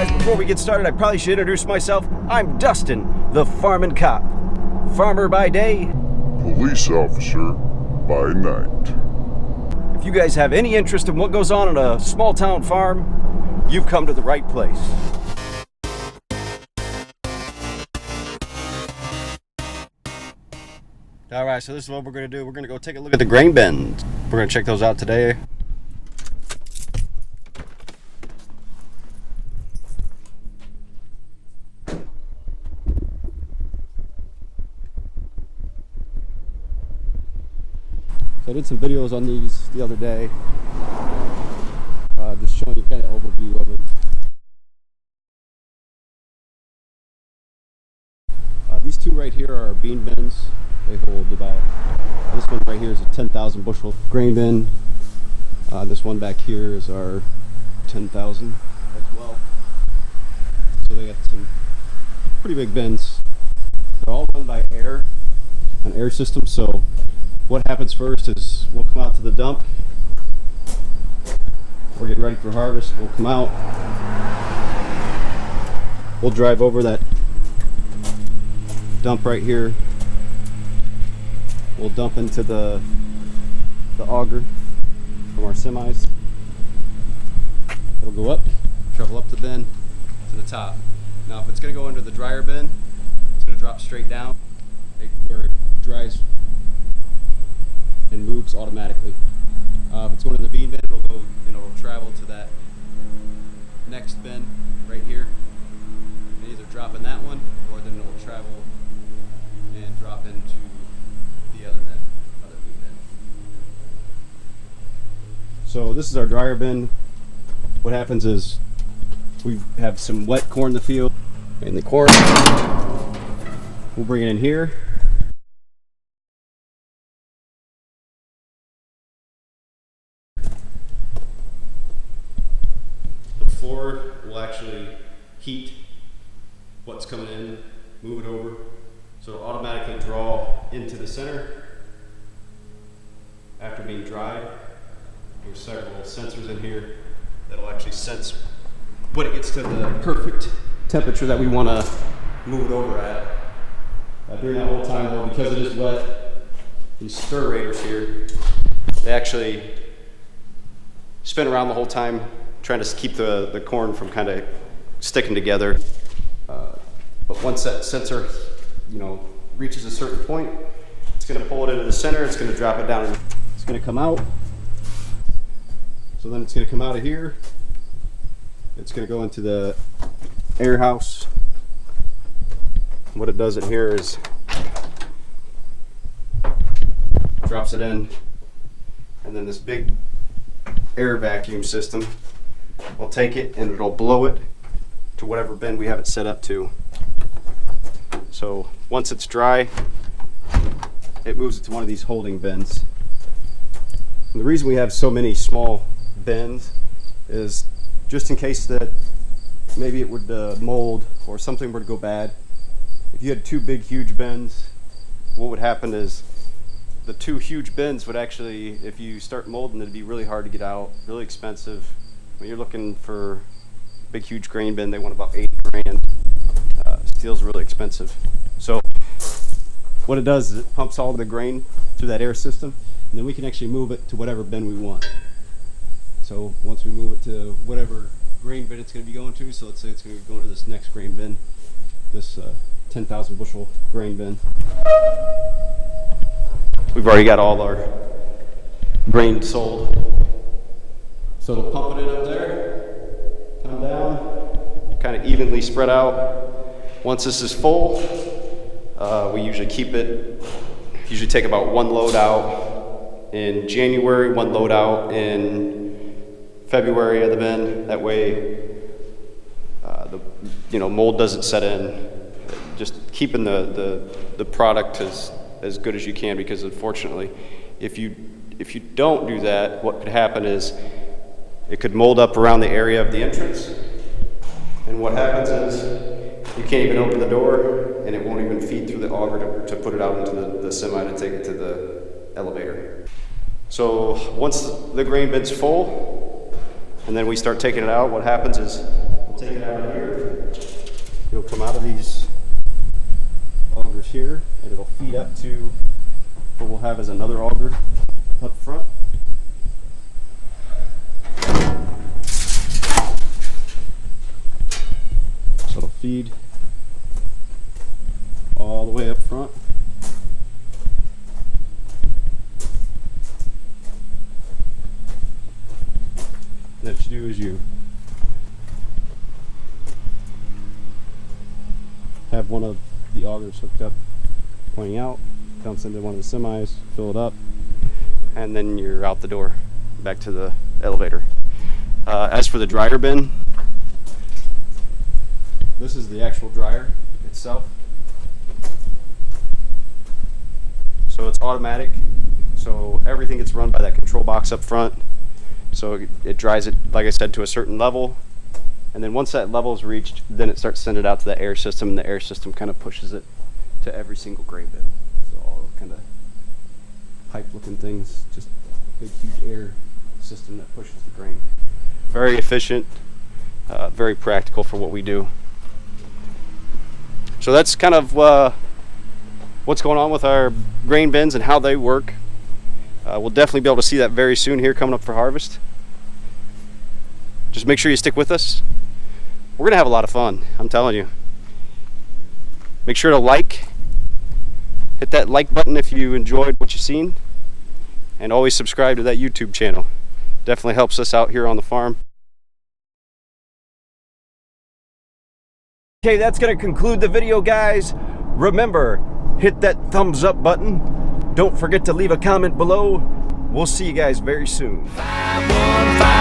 guys, before we get started, I probably should introduce myself. I'm Dustin, the farming cop. Farmer by day, police officer by night. If you guys have any interest in what goes on a small town farm, you've come to the right place. Alright, so this is what we're going to do. We're going to go take a look at the grain bins. We're going to check those out today. So I did some videos on these the other day, just showing you kind of overview of them. These two right here are bean bins. They hold about, this one right here is a 10,000 bushel grain bin. This one back here is our 10,000 as well. So they got some pretty big bins. They're all run by air, an air system. So what happens first is we'll come out to the dump. We're getting ready for harvest. We'll come out. We'll drive over that dump right here. We'll dump into the auger from our semis. It'll go up, travel up the bin to the top. Now if it's going to go into the dryer bin, it's going to drop straight down where it dries and moves automatically. If it's going to the bean bin, it'll go and it'll travel to that next bin right here, and either drop in that one or then it'll travel and drop into the other bin, other bean bin. So this is our dryer bin. What happens is we have some wet corn in the field, and the corn we'll bring it in here. Floor will actually heat what's coming in, move it over, so it'll automatically draw into the center after being dried. There's several sensors in here that'll actually sense when it gets to the perfect temperature that we want to move it over at. During that whole time though, because it is wet, these stir raters here, they actually spin around the whole time, trying to keep the corn from kind of sticking together. But once that sensor, reaches a certain point, it's going to pull it into the center. It's going to drop it down. It's going to come out. So then it's going to come out of here. It's going to go into the air house. What it does in here is drops it in, and then this big air vacuum system will take it and it'll blow it to whatever bin we have it set up to. So once it's dry, it moves it to one of these holding bins. And the reason we have so many small bins is just in case that maybe it would mold or something were to go bad. If you had two big huge bins, what would happen is the two huge bins would actually, if you start molding, it'd be really hard to get out, really expensive. When you're looking for a big huge grain bin, they want about 80 grand. Steel's really expensive. So what it does is it pumps all the grain through that air system, and then we can actually move it to whatever bin we want. So once we move it to whatever grain bin it's going to be going to, so let's say it's going to go into this next grain bin, this 10,000 bushel grain bin. We've already got all our grain sold. So it'll pump it in up there, come down, kind of evenly spread out. Once this is full, we usually take about one load out in January, one load out in February of the bin. That way, mold doesn't set in. Just keeping the product as good as you can, because unfortunately, if you don't do that, what could happen is it could mold up around the area of the entrance, and what happens is you can't even open the door, and it won't even feed through the auger to put it out into the semi to take it to the elevator. So once the grain bin's full, and then we start taking it out, what happens is we'll take it out of here. It'll come out of these augers here, and it'll feed up to what we'll have as another auger up front. So it'll feed all the way up front. And what you do is you have one of the augers hooked up, pointing out, dumps into one of the semis, fill it up, and then you're out the door, back to the elevator. As for the dryer bin, this is the actual dryer itself. So it's automatic, so everything gets run by that control box up front. So it dries it, like I said, to a certain level, and then once that level is reached, then it starts sending it out to the air system, and the air system kind of pushes it to every single grain bin. So all kind of pipe looking things, just a big huge air system that pushes the grain. Very efficient, very practical for what we do. So that's kind of what's going on with our grain bins and how they work. We'll definitely be able to see that very soon here coming up for harvest. Just make sure you stick with us. We're gonna have a lot of fun, I'm telling you. Make sure to hit that like button if you enjoyed what you've seen, and always subscribe to that YouTube channel. Definitely helps us out here on the farm. Okay, that's gonna conclude the video, guys. Remember, hit that thumbs up button. Don't forget to leave a comment below. We'll see you guys very soon. 515